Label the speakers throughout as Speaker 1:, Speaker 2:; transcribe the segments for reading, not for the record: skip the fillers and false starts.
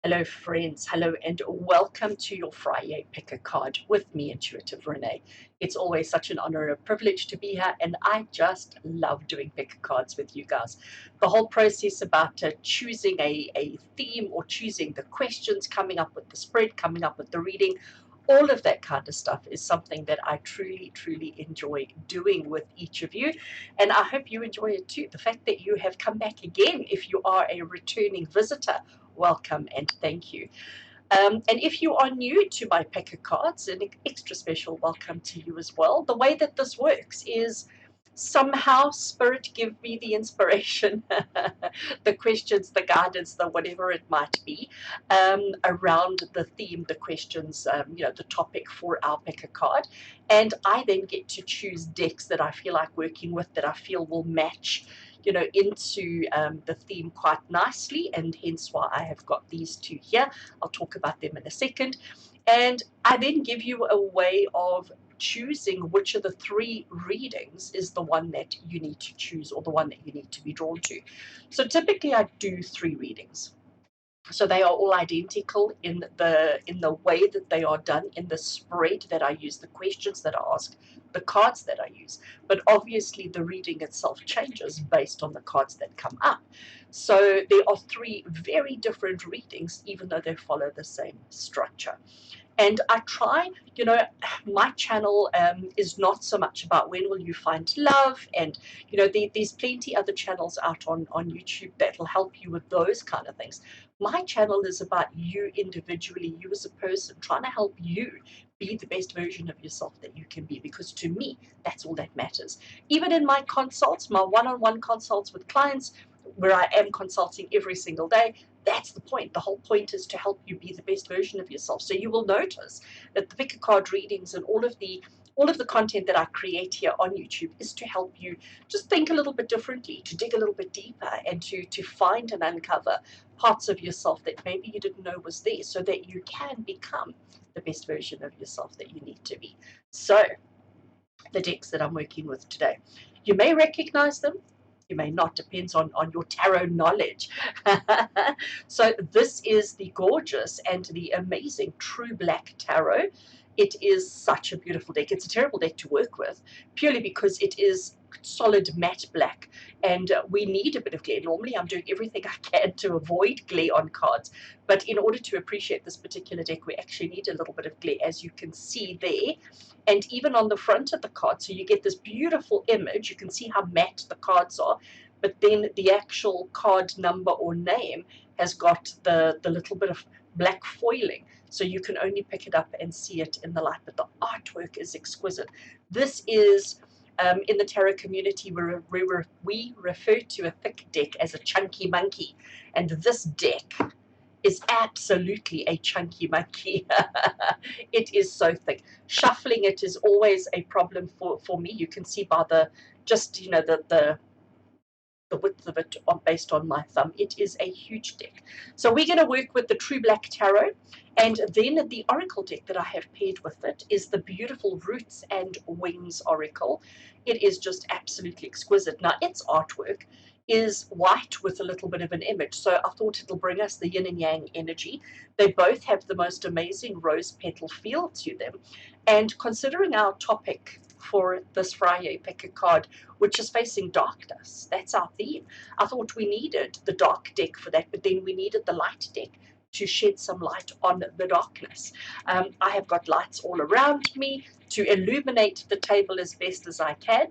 Speaker 1: Hello friends, hello and welcome to your Friday Pick a Card with me, Intuitive Rene. It's always such an honor and a privilege to be here, and I just love doing pick a cards with you guys. The whole process about choosing a theme or choosing the questions, coming up with the spread, coming up with the reading, all of that kind of stuff is something that I truly enjoy doing with each of you, and I hope you enjoy it too. The fact that you have come back again, if you are a returning visitor, welcome and thank you. And if you are new to my pick a cards, an extra special welcome to you as well. The way that this works is somehow spirit give me the inspiration, the questions, the guidance, the whatever it might be, around the theme, the questions, the topic for our pick a card. And I then get to choose decks that I feel like working with, that I feel will match into the theme quite nicely, and hence why I have got these two here. I'll talk about them in a second. And I then give you a way of choosing which of the three readings is the one that you need to choose, or the one that you need to be drawn to. So typically I do three readings. So they are all identical in the way that they are done, in the spread that I use, the questions that I ask, the cards that I use. But obviously the reading itself changes based on the cards that come up. So there are three very different readings, even though they follow the same structure. And I try, my channel is not so much about when will you find love, and there's plenty other channels out on YouTube that will help you with those kind of things. My channel is about you individually, you as a person, trying to help you be the best version of yourself that you can be, because to me that's all that matters. Even in my consults, my one-on-one consults with clients, where I am consulting every single day, that's the point. The whole point is to help you be the best version of yourself. So you will notice that the pick a card readings and all of the content that I create here on YouTube is to help you just think a little bit differently, to dig a little bit deeper, and to find and uncover parts of yourself that maybe you didn't know was there, so that you can become the best version of yourself that you need to be. So the decks that I'm working with today, you may recognize them, you may not, depends on your tarot knowledge. So this is the gorgeous and the amazing True Black Tarot. It is such a beautiful deck. It's a terrible deck to work with, purely because it is solid matte black, and we need a bit of glare. Normally I'm doing everything I can to avoid glare on cards, but in order to appreciate this particular deck, we actually need a little bit of glare, as you can see there, and even on the front of the card. So you get this beautiful image. You can see how matte the cards are, but then the actual card number or name has got the little bit of black foiling, so you can only pick it up and see it in the light, but the artwork is exquisite. This is, in the tarot community, we refer to a thick deck as a chunky monkey, and this deck is absolutely a chunky monkey. It is so thick. Shuffling it is always a problem for me. You can see by the width of it based on my thumb. It is a huge deck. So we're going to work with the True Black Tarot, and then the Oracle deck that I have paired with it is the beautiful Roots and Wings Oracle. It is just absolutely exquisite. Now, its artwork is white with a little bit of an image, so I thought it'll bring us the yin and yang energy. They both have the most amazing rose petal feel to them, and considering our topic for this Friday pick a card, which is facing darkness, that's our theme, I thought we needed the dark deck for that, but then we needed the light deck to shed some light on the darkness. I have got lights all around me to illuminate the table as best as I can,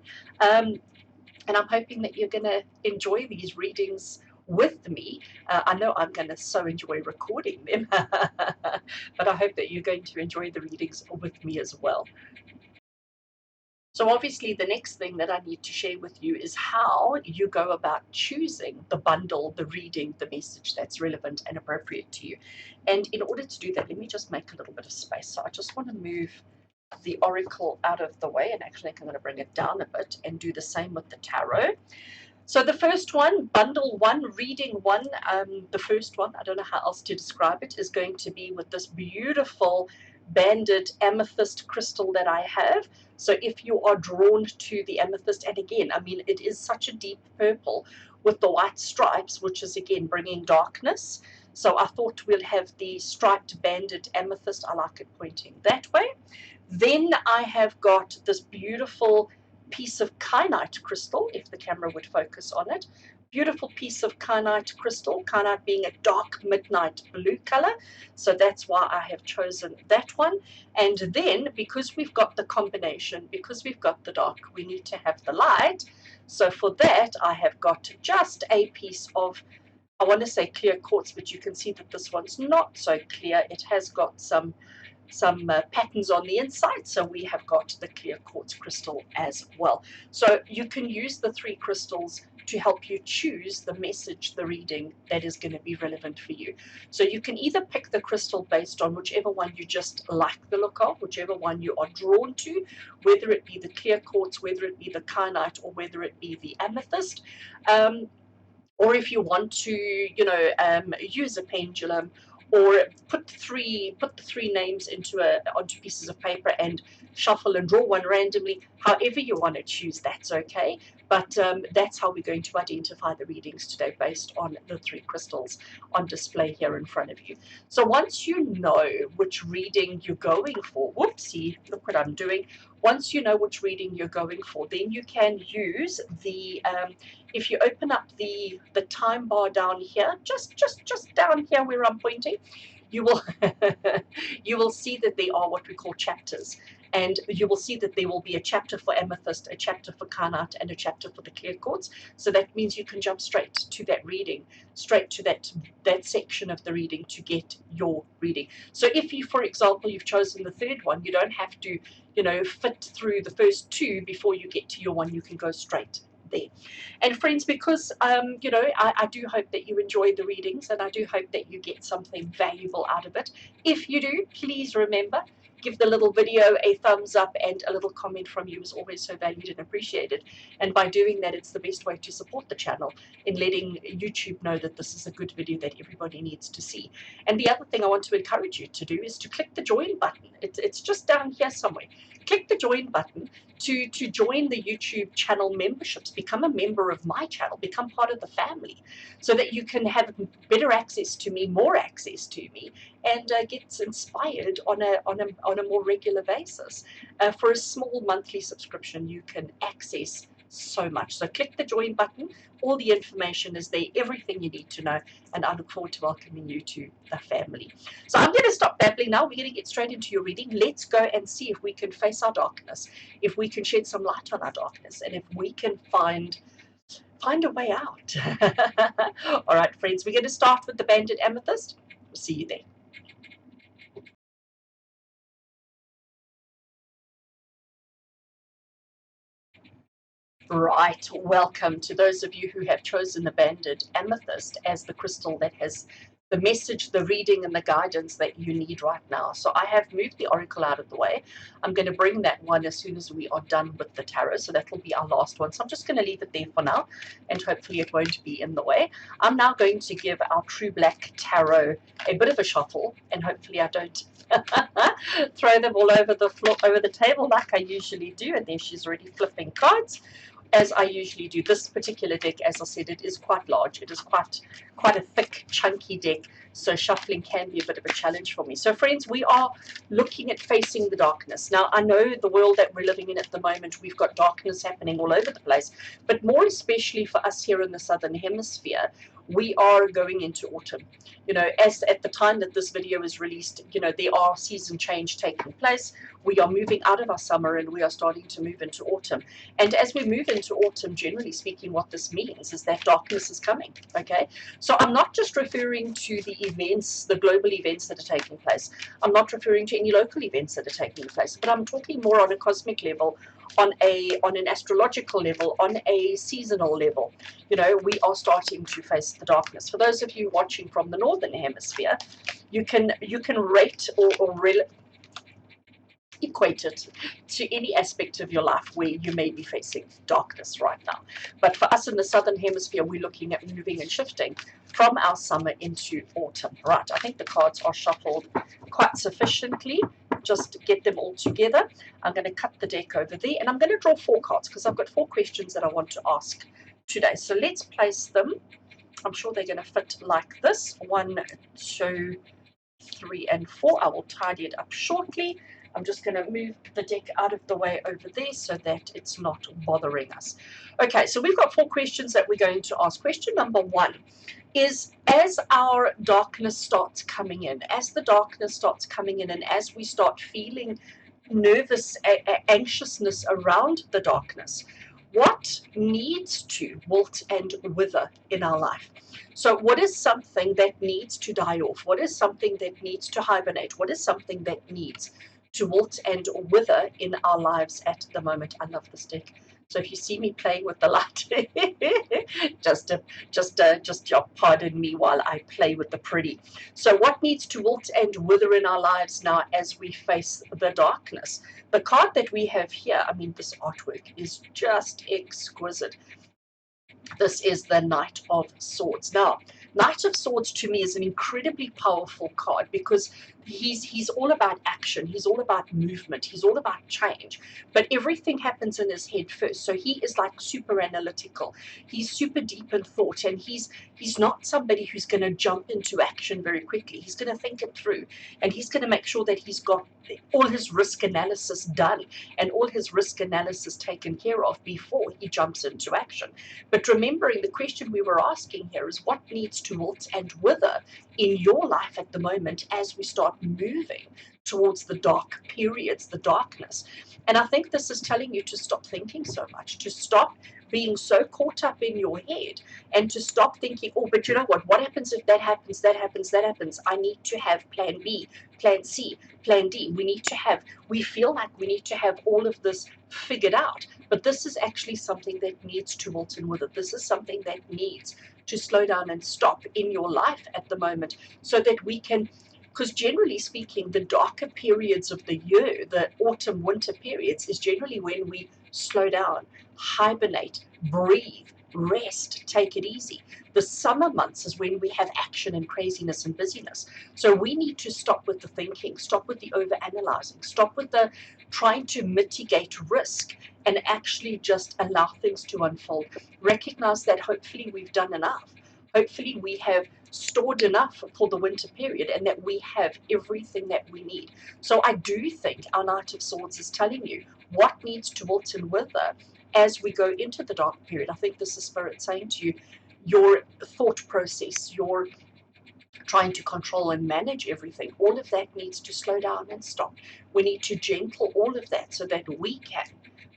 Speaker 1: and I'm hoping that you're going to enjoy these readings with me. I know I'm going to so enjoy recording them, but I hope that you're going to enjoy the readings with me as well. So obviously the next thing that I need to share with you is how you go about choosing the bundle, the reading, the message that's relevant and appropriate to you. And in order to do that, let me just make a little bit of space. So I just want to move the oracle out of the way, and actually I'm going to bring it down a bit and do the same with the tarot. So the first one, bundle one, reading one, the first one, I don't know how else to describe it, is going to be with this beautiful banded amethyst crystal that I have. So if you are drawn to the amethyst, and again, I mean, it is such a deep purple with the white stripes, which is again bringing darkness. So I thought we'll have the striped banded amethyst. I like it pointing that way. Then I have got this beautiful piece of kyanite crystal, if the camera would focus on it. Beautiful piece of kyanite crystal, kyanite being a dark midnight blue color. So that's why I have chosen that one. And then because we've got the combination, because we've got the dark, we need to have the light. So for that, I have got just a piece of, I want to say clear quartz, but you can see that this one's not so clear. It has got some patterns on the inside, so we have got the clear quartz crystal as well. So you can use the 3 crystals to help you choose the message, the reading that is going to be relevant for you. So you can either pick the crystal based on whichever one you just like the look of, whichever one you are drawn to, whether it be the clear quartz, whether it be the kyanite, or whether it be the amethyst. Or if you want to, use a pendulum, or put the three names onto pieces of paper and shuffle and draw one randomly. However you want to choose, that's okay. But that's how we're going to identify the readings today, based on the 3 crystals on display here in front of you. So once you know which reading you're going for, whoopsie, look what I'm doing. Once you know which reading you're going for, then you can use the if you open up the time bar down here, just down here where I'm pointing, you will you will see that there are what we call chapters, and you will see that there will be a chapter for amethyst, a chapter for kyanite, and a chapter for the clear quartz. So that means you can jump straight to that reading, straight to that section of the reading to get your reading. So if you, for example, you've chosen the 3rd one, you don't have to fit through the first 2 before you get to your one. You can go straight there. And friends, because I do hope that you enjoy the readings, and I do hope that you get something valuable out of it. If you do, please remember, give the little video a thumbs up, and a little comment from you is always so valued and appreciated. And by doing that, it's the best way to support the channel, in letting YouTube know that this is a good video that everybody needs to see. And the other thing I want to encourage you to do is to click the join button. It's just down here somewhere. Click the join button to join the YouTube channel memberships. Become a member of my channel, become part of the family, so that you can have better access to me, more access to me, and get inspired on a more regular basis. For a small monthly subscription, you can access so much. So click the join button. All the information is there, everything you need to know, and I look forward to welcoming you to the family. So I'm going to stop babbling now. We're going to get straight into your reading. Let's go and see if we can face our darkness, if we can shed some light on our darkness, and if we can find a way out. All right, friends, we're going to start with the banded amethyst. We'll see you there. Right, welcome to those of you who have chosen the banded amethyst as the crystal that has the message, the reading, and the guidance that you need right now. So I have moved the oracle out of the way. I'm going to bring that one as soon as we are done with the tarot. So that will be our last one. So I'm just going to leave it there for now, and hopefully it won't be in the way. I'm now going to give our True Black Tarot a bit of a shuffle, and hopefully I don't throw them all over the floor, over the table like I usually do. And there she's already flipping cards, as I usually do. This particular deck, as I said, it is quite large. It is quite a thick, chunky deck, so shuffling can be a bit of a challenge for me. So friends, we are looking at facing the darkness. Now, I know the world that we're living in at the moment, we've got darkness happening all over the place, but more especially for us here in the Southern Hemisphere, we are going into autumn. As at the time that this video is released, there are season change taking place. We are moving out of our summer, and we are starting to move into autumn. And as we move into autumn, generally speaking, what this means is that darkness is coming, okay? So I'm not just referring to the events, the global events that are taking place. I'm not referring to any local events that are taking place, but I'm talking more on a cosmic level, on an astrological level, on a seasonal level. We are starting to face the darkness. For those of you watching from the Northern Hemisphere, you can rate or equate it to any aspect of your life where you may be facing darkness right now. But for us in the Southern Hemisphere, we're looking at moving and shifting from our summer into autumn. Right, I think the cards are shuffled quite sufficiently. Just get them all together. I'm going to cut the deck over there, and I'm going to draw 4 cards because I've got 4 questions that I want to ask today. So let's place them I'm sure they're going to fit like this. 1, 2, 3, and 4. I will tidy it up shortly. I'm just going to move the deck out of the way over there so that it's not bothering us. Okay, so we've got 4 questions that we're going to ask. Question number 1 is, as our darkness starts coming in, as the darkness starts coming in, and as we start feeling nervous anxiousness around the darkness, what needs to wilt and wither in our life? So what is something that needs to die off? What is something that needs to hibernate? What is something that needs to wilt and wither in our lives at the moment? I love this deck. So if you see me playing with the light, just pardon me while I play with the pretty. So what needs to wilt and wither in our lives now as we face the darkness? The card that we have here, I mean, this artwork is just exquisite. This is the Knight of Swords. Now, Knight of Swords to me is an incredibly powerful card because he's all about action, he's all about movement, he's all about change, but everything happens in his head first. So he is like super analytical, he's super deep in thought, and he's not somebody who's going to jump into action very quickly. He's going to think it through, and he's going to make sure that he's got all his risk analysis done and all his risk analysis taken care of before he jumps into action. But remembering the question we were asking here is, what needs to wilt and wither in your life at the moment as we start moving towards the dark periods, the darkness? And I think this is telling you to stop thinking so much, to stop being so caught up in your head, and to stop thinking, oh, but you know what happens if that happens, that happens, that happens? I need to have plan B, plan C, plan D. We feel like we need to have all of this figured out, but this is actually something that needs to wilt and wither. This is something that needs to slow down and stop in your life at the moment, so that we can, because generally speaking, the darker periods of the year, the autumn winter periods, is generally when we slow down, hibernate, breathe, rest, take it easy. The summer months is when we have action and craziness and busyness. So we need to stop with the thinking, stop with the overanalyzing, stop with the trying to mitigate risk, and actually just allow things to unfold. Recognize that hopefully we've done enough. Hopefully we have stored enough for the winter period, and that we have everything that we need. So I do think our Knight of Swords is telling you what needs to wilt and wither as we go into the dark period. I think this is Spirit saying to you, your thought process, your trying to control and manage everything, all of that needs to slow down and stop. We need to gentle all of that so that we can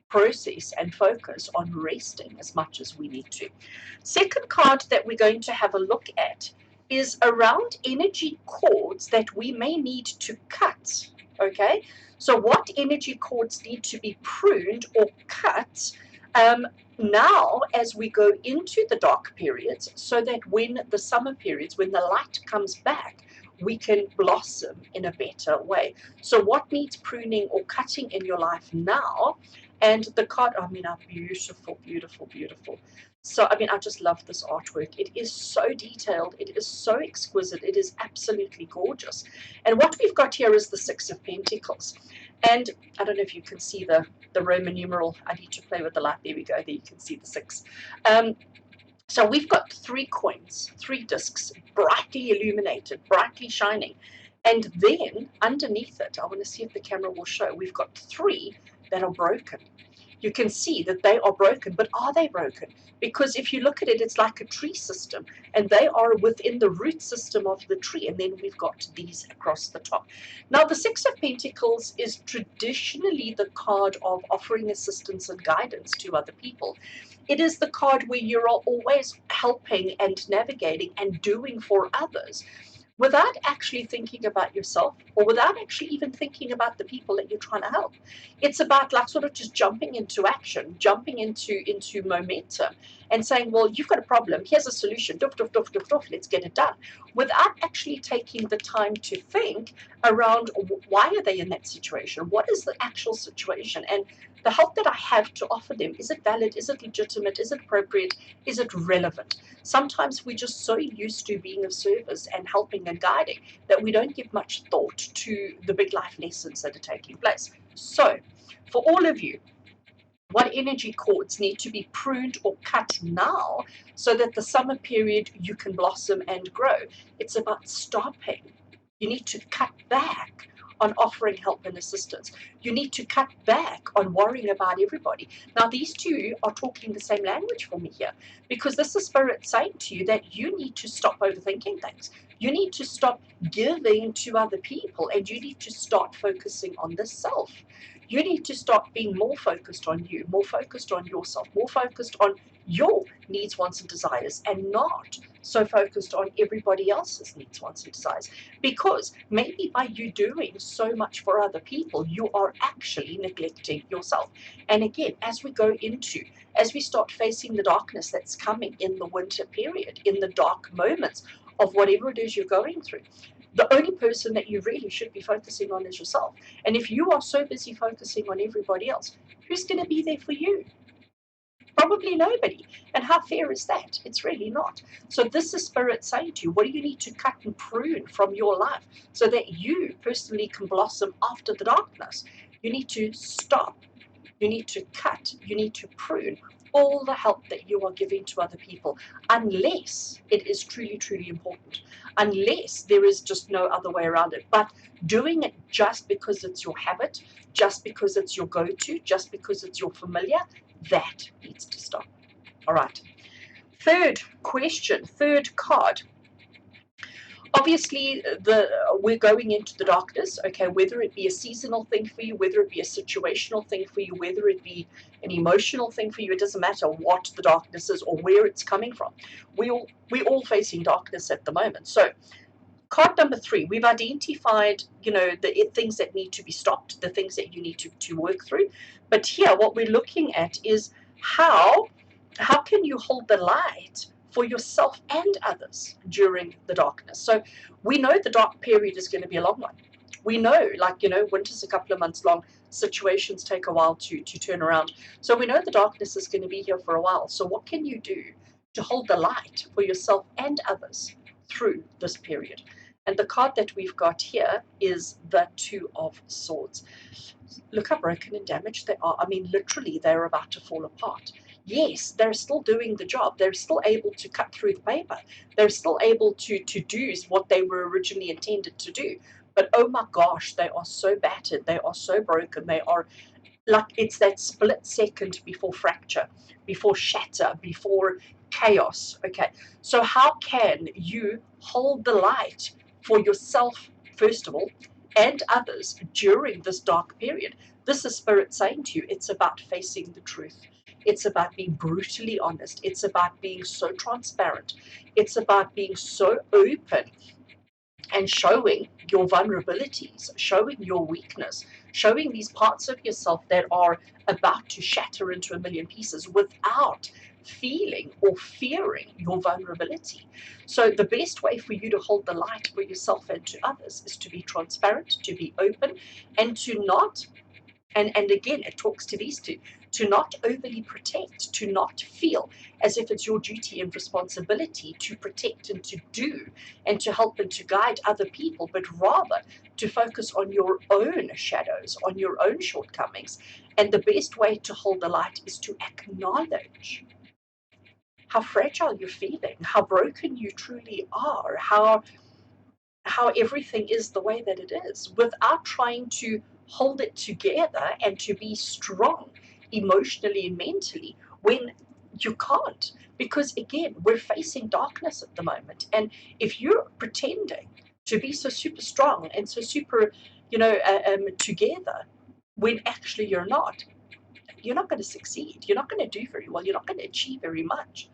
Speaker 1: process and focus on resting as much as we need to. Second card that we're going to have a look at is around energy cords that we may need to cut. Okay, so what energy cords need to be pruned or cut now as we go into the dark periods, so that when the summer periods, when the light comes back, we can blossom in a better way. So what needs pruning or cutting in your life now? And the card, I mean, are beautiful, beautiful, beautiful. So, I mean, I just love this artwork. It is so detailed. It is so exquisite. It is absolutely gorgeous. And what we've got here is the Six of Pentacles. And I don't know if you can see the Roman numeral. I need to play with the light. There we go. There you can see the 6. So we've got 3 coins, 3 discs, brightly illuminated, brightly shining. And then underneath it, I want to see if the camera will show, we've got 3 that are broken. You can see that they are broken, but are they broken? Because if you look at it, it's like a tree system, and they are within the root system of the tree, and then we've got these across the top. Now, the Six of Pentacles is traditionally the card of offering assistance and guidance to other people. It is the card where you're always helping and navigating and doing for others, without actually thinking about yourself, or without actually even thinking about the people that you're trying to help. It's about like sort of just jumping into action, jumping into momentum, and saying, well, you've got a problem, here's a solution, doof, doof, doof, doof, doof, let's get it done, without actually taking the time to think around why are they in that situation, what is the actual situation, and the help that I have to offer them, is it valid, is it legitimate, is it appropriate, is it relevant? Sometimes we're just so used to being of service and helping and guiding that we don't give much thought to the big life lessons that are taking place. So, for all of you, What energy cords need to be pruned or cut now so that the summer period you can blossom and grow? It's about stopping. You need to cut back on offering help and assistance. You need to cut back on worrying about everybody. Now, these two are talking the same language for me here, because this is Spirit saying to you that you need to stop overthinking things. You need to stop giving to other people, and you need to start focusing on the self. You need to start being more focused on you, more focused on yourself, more focused on your needs, wants, and desires, and not so focused on everybody else's needs, wants, and desires. Because maybe by you doing so much for other people, you are actually neglecting yourself. And again, as we start facing the darkness that's coming in the winter period, in the dark moments of whatever it is you're going through, the only person that you really should be focusing on is yourself. And if you are so busy focusing on everybody else, who's going to be there for you? Probably nobody. And how fair is that? It's really not. So this is Spirit saying to you, what do you need to cut and prune from your life so that you personally can blossom after the darkness? You need to stop. You need to cut. You need to prune all the help that you are giving to other people, unless it is truly, truly important, unless there is just no other way around it. But doing it just because it's your habit, just because it's your go-to, just because it's your familiar, that needs to stop. All right. Third question, third card. Obviously, we're going into the darkness, okay, whether it be a seasonal thing for you, whether it be a situational thing for you, whether it be an emotional thing for you, it doesn't matter what the darkness is or where it's coming from. We're all facing darkness at the moment. So card number 3, we've identified, the things that need to be stopped, the things that you need to work through. But here, what we're looking at is how can you hold the light for yourself and others during the darkness? So we know the dark period is going to be a long one. We know, winter's a couple of months long, situations take a while to turn around. So we know the darkness is going to be here for a while. So what can you do to hold the light for yourself and others through this period? And the card that we've got here is the Two of Swords. Look how broken and damaged they are. I mean, literally, they're about to fall apart. Yes, they're still doing the job. They're still able to cut through the paper. They're still able to do what they were originally intended to do. But oh my gosh, they are so battered. They are so broken. They are like, it's that split second before fracture, before shatter, before chaos. Okay, so how can you hold the light for yourself, first of all, and others during this dark period? This is Spirit saying to you, it's about facing the truth. It's about being brutally honest. It's about being so transparent. It's about being so open and showing your vulnerabilities, showing your weakness, showing these parts of yourself that are about to shatter into a million pieces without feeling or fearing your vulnerability. So the best way for you to hold the light for yourself and to others is to be transparent, to be open, and to not, and again, it talks to these two, to not overly protect, to not feel as if it's your duty and responsibility to protect and to do and to help and to guide other people, but rather to focus on your own shadows, on your own shortcomings. And the best way to hold the light is to acknowledge how fragile you're feeling, how broken you truly are, how everything is the way that it is, without trying to hold it together and to be strong emotionally and mentally when you can't. Because again, we're facing darkness at the moment. And if you're pretending to be so super strong and so super, together, when actually you're not going to succeed. You're not going to do very well. You're not going to achieve very much.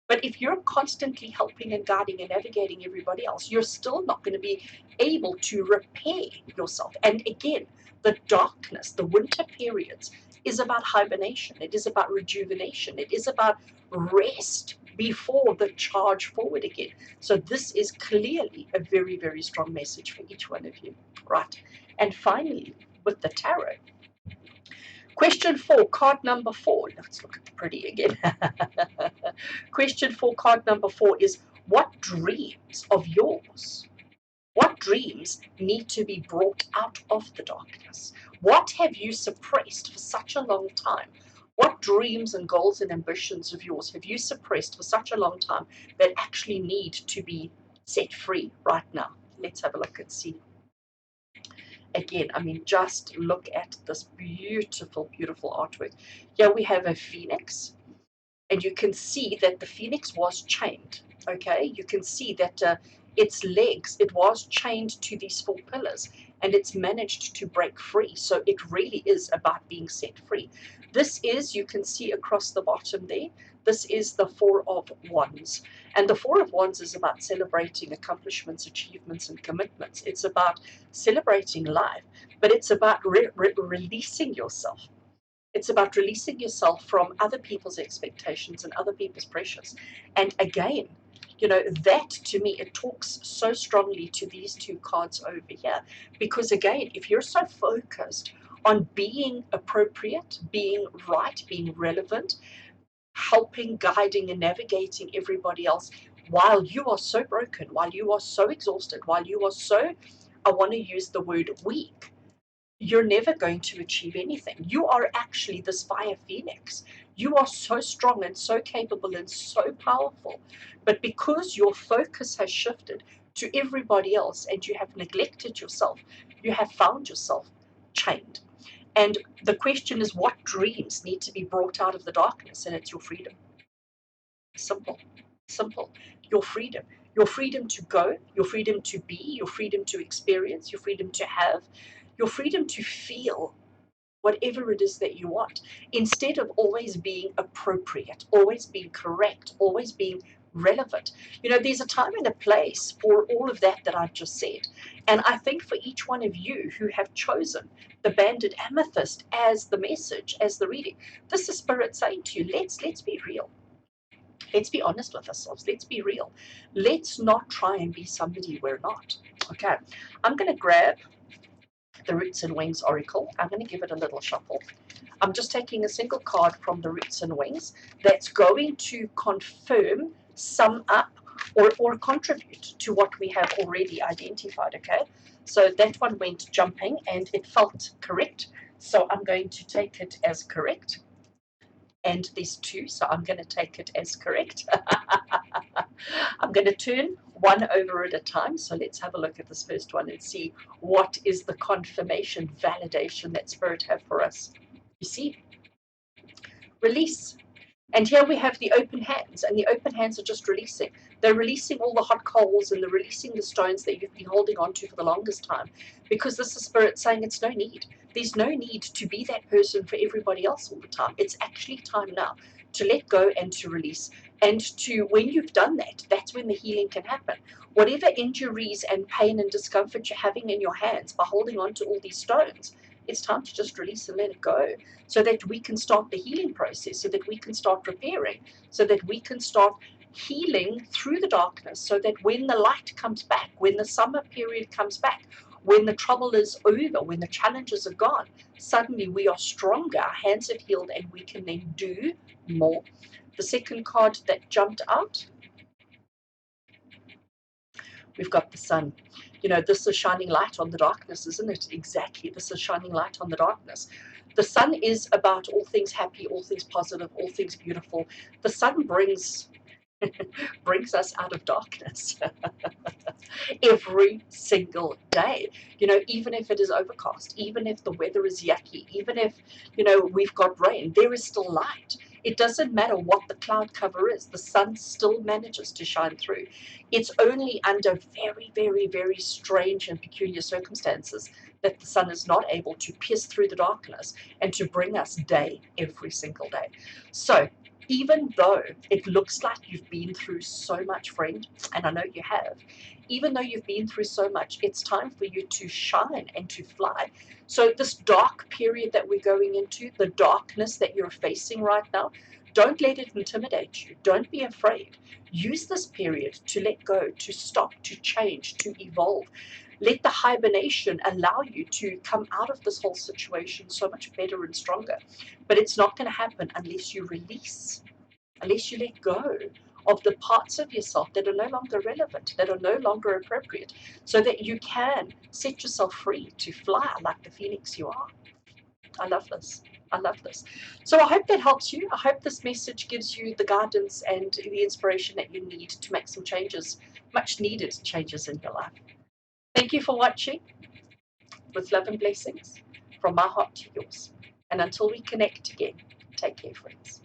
Speaker 1: But if you're constantly helping and guiding and navigating everybody else, you're still not going to be able to repair yourself. And again, the darkness, the winter periods, is about hibernation. It is about rejuvenation. It is about rest before the charge forward again. So this is clearly a very, very strong message for each one of you, right? And finally, with the tarot, question 4, card number 4. Let's look at the pretty again. Question 4, card number 4 is, what dreams of yours, what dreams need to be brought out of the darkness? What have you suppressed for such a long time? What dreams and goals and ambitions of yours have you suppressed for such a long time that actually need to be set free right now? Let's have a look and see. Again, I mean, just look at this beautiful, beautiful artwork. Here we have a phoenix, and you can see that the phoenix was chained. Okay, you can see that its legs, it was chained to these four pillars, and it's managed to break free. So it really is about being set free. This is, you can see across the bottom there, this is the Four of Wands. And the Four of Wands is about celebrating accomplishments, achievements, and commitments. It's about celebrating life, but it's about releasing yourself. It's about releasing yourself from other people's expectations and other people's pressures. And again, you know, that to me, it talks so strongly to these two cards over here. Because again, if you're so focused on being appropriate, being right, being relevant, helping, guiding, and navigating everybody else, while you are so broken, while you are so exhausted, while you are so, I want to use the word weak, you're never going to achieve anything. You are actually this fire phoenix. You are so strong and so capable and so powerful. But because your focus has shifted to everybody else and you have neglected yourself, you have found yourself chained. And the question is, what dreams need to be brought out of the darkness? And it's your freedom. Simple, simple. Your freedom. Your freedom to go, your freedom to be, your freedom to experience, your freedom to have, your freedom to feel whatever it is that you want, instead of always being appropriate, always being correct, always being relevant. You know, there's a time and a place for all of that that I've just said. And I think for each one of you who have chosen the banded amethyst as the message, as the reading, this is Spirit saying to you, let's be real. Let's be honest with ourselves. Let's be real. Let's not try and be somebody we're not. Okay, I'm going to grab the Roots and Wings Oracle. I'm going to give it a little shuffle. I'm just taking a single card from the Roots and Wings that's going to confirm, sum up, or contribute to what we have already identified, okay? So that one went jumping and it felt correct. So I'm going to take it as correct. And there's two, so I'm going to take it as correct. I'm going to turn one over at a time. So let's have a look at this first one and see what is the confirmation, validation that Spirit have for us. You see, release. And here we have the open hands, and the open hands are just releasing. They're releasing all the hot coals and they're releasing the stones that you've been holding on to for the longest time, because this is Spirit saying it's no need. There's no need to be that person for everybody else all the time. It's actually time now to let go and to release. And to, when you've done that, that's when the healing can happen. Whatever injuries and pain and discomfort you're having in your hands by holding on to all these stones, it's time to just release and let it go, so that we can start the healing process, so that we can start repairing, so that we can start healing through the darkness, so that when the light comes back, when the summer period comes back, when the trouble is over, when the challenges are gone, suddenly we are stronger, our hands have healed, and we can then do more. The second card that jumped out, we've got the sun. You know, this is shining light on the darkness, isn't it? Exactly. This is shining light on the darkness. The sun is about all things happy, all things positive, all things beautiful. The sun brings us out of darkness every single day. You know, even if it is overcast, even if the weather is yucky, even if, you know, we've got rain, there is still light. It doesn't matter what the cloud cover is, the sun still manages to shine through. It's only under very, very, very strange and peculiar circumstances that the sun is not able to pierce through the darkness and to bring us day every single day. So even though it looks like you've been through so much, friend, and I know you have, even though you've been through so much, it's time for you to shine and to fly. So this dark period that we're going into, the darkness that you're facing right now, don't let it intimidate you. Don't be afraid. Use this period to let go, to stop, to change, to evolve. Let the hibernation allow you to come out of this whole situation so much better and stronger. But it's not going to happen unless you release, unless you let go of the parts of yourself that are no longer relevant, that are no longer appropriate, so that you can set yourself free to fly like the phoenix you are. I love this. I love this. So I hope that helps you. I hope this message gives you the guidance and the inspiration that you need to make some changes, much needed changes in your life. Thank you for watching. With love and blessings from my heart to yours. And until we connect again, take care, friends.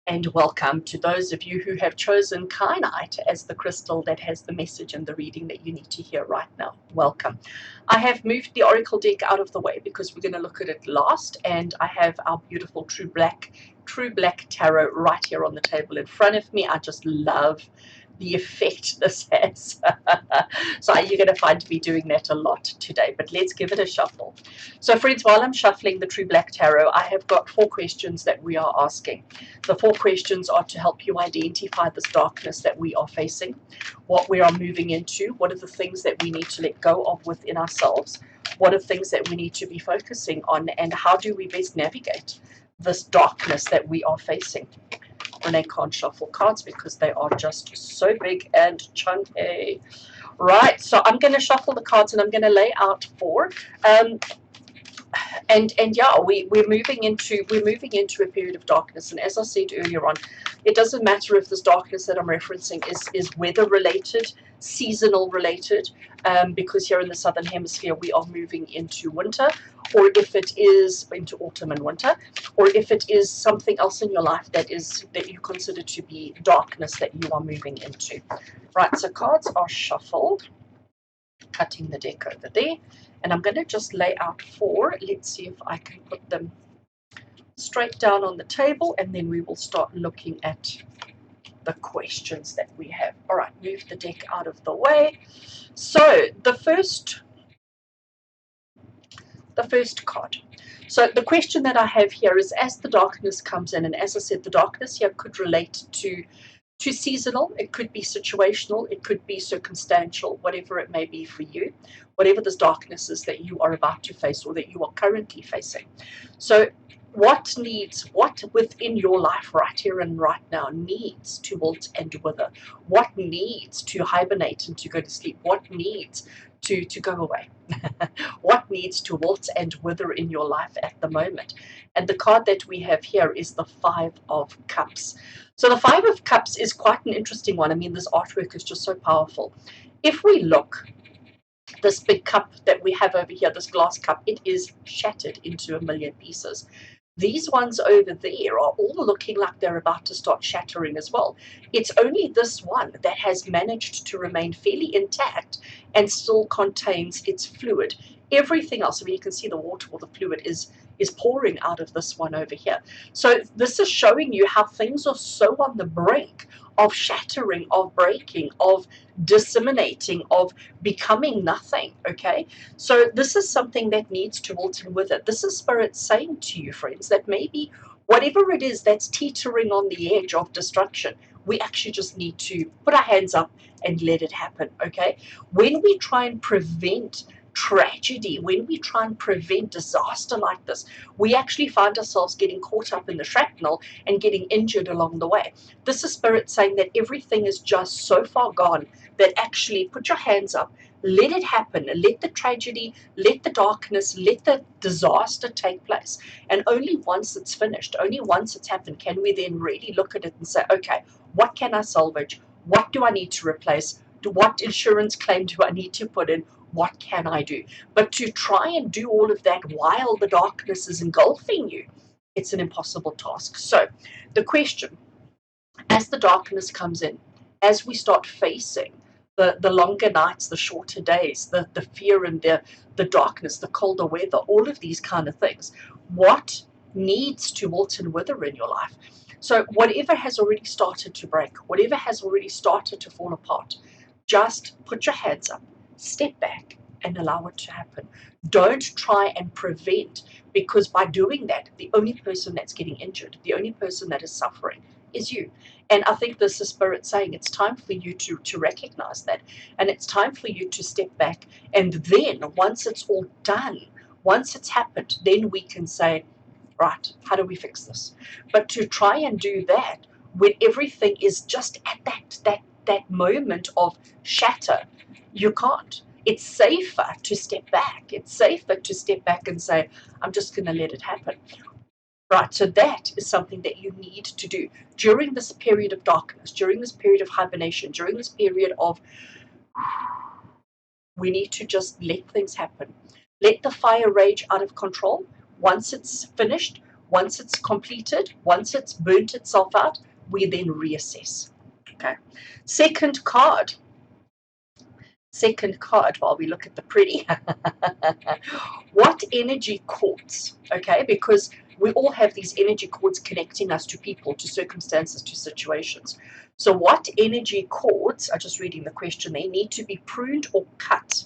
Speaker 1: And welcome to those of you who have chosen Kyanite as the crystal that has the message and the reading that you need to hear right now. Welcome. I have moved the Oracle deck out of the way because we're going to look at it last, and I have our beautiful True Black Tarot right here on the table in front of me. I just love the effect this has. So you're going to find me doing that a lot today, but let's give it a shuffle. So friends, while I'm shuffling the True Black Tarot, I have got 4 questions that we are asking. The 4 questions are to help you identify this darkness that we are facing, what we are moving into, what are the things that we need to let go of within ourselves, what are things that we need to be focusing on, and how do we best navigate this darkness that we are facing. Rene can't shuffle cards because they are just so big and chunky. Right, so I'm going to shuffle the cards and I'm going to lay out 4. And yeah, we're moving into a period of darkness. And as I said earlier on, it doesn't matter if this darkness that I'm referencing is weather related, seasonal related, because here in the southern hemisphere we are moving into winter, or if it is into autumn and winter, or if it is something else in your life that you consider to be darkness that you are moving into. Right, so cards are shuffled, cutting the deck over there, and I'm going to just lay out 4. Let's see if I can put them straight down on the table, and then we will start looking at the questions that we have. All right, move the deck out of the way. So the first card. So the question that I have here is, as the darkness comes in, and as I said, the darkness here could relate to seasonal, it could be situational, it could be circumstantial, whatever it may be for you, whatever this darkness is that you are about to face or that you are currently facing. So what within your life right here and right now needs to wilt and wither? What needs to hibernate and to go to sleep? What needs to go away? What needs to wilt and wither in your life at the moment? And the card that we have here is the 5 of Cups. So the 5 of Cups is quite an interesting one. I mean, this artwork is just so powerful. If we look, this big cup that we have over here, this glass cup, it is shattered into a million pieces. These ones over there are all looking like they're about to start shattering as well. It's only this one that has managed to remain fairly intact and still contains its fluid. Everything else, I mean, you can see the water or the fluid is pouring out of this one over here. So this is showing you how things are so on the brink of shattering, of breaking, of disseminating, of becoming nothing. Okay, so this is something that needs to wilt and wither. This is Spirit saying to you, friends, that maybe whatever it is that's teetering on the edge of destruction, we actually just need to put our hands up and let it happen. Okay, when we try and prevent tragedy, when we try and prevent disaster like this, we actually find ourselves getting caught up in the shrapnel and getting injured along the way. This is Spirit saying that everything is just so far gone that actually put your hands up, let it happen, let the tragedy, let the darkness, let the disaster take place. And only once it's finished, only once it's happened, can we then really look at it and say, okay, what can I salvage? What do I need to replace? What insurance claim do I need to put in? What can I do? But to try and do all of that while the darkness is engulfing you, it's an impossible task. So the question, as the darkness comes in, as we start facing the longer nights, the shorter days, the fear and the darkness, the colder weather, all of these kind of things, what needs to wilt and wither in your life? So whatever has already started to break, whatever has already started to fall apart, just put your hands up, step back, and allow it to happen. Don't try and prevent, because by doing that, the only person that's getting injured, the only person that is suffering is you. And I think this is Spirit saying it's time for you to recognize that. And it's time for you to step back. And then once it's all done, once it's happened, then we can say, right? How do we fix this? But to try and do that when everything is just at that moment of shatter, you can't. It's safer to step back. It's safer to step back and say, I'm just going to let it happen. Right, so that is something that you need to do during this period of darkness, during this period of hibernation, during this period of, we need to just let things happen. Let the fire rage out of control. Once it's finished, once it's completed, once it's burnt itself out, we then reassess. Okay. Second card while we look at the pretty. What energy cords? Okay, because we all have these energy cords connecting us to people, to circumstances, to situations. So what energy cords, I'm just reading the question, they need to be pruned or cut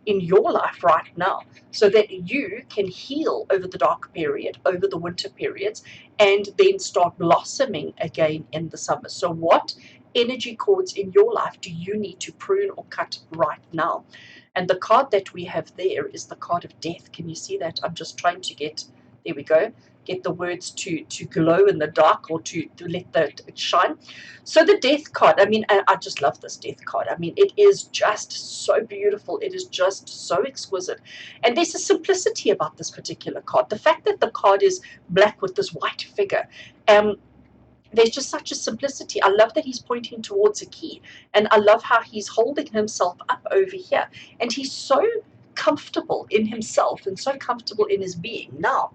Speaker 1: in your life right now so that you can heal over the dark period, over the winter periods, and then start blossoming again in the summer. So what energy cords in your life do you need to prune or cut right now? And the card that we have there is the card of death. Can you see that? I'm just trying to get, there we go, get the words to glow in the dark, or to let it shine. So the death card, I mean, I just love this death card. I mean, it is just so beautiful. It is just so exquisite. And there's a simplicity about this particular card. The fact that the card is black with this white figure, there's just such a simplicity. I love that he's pointing towards a key, and I love how he's holding himself up over here, and he's so comfortable in himself and so comfortable in his being. Now,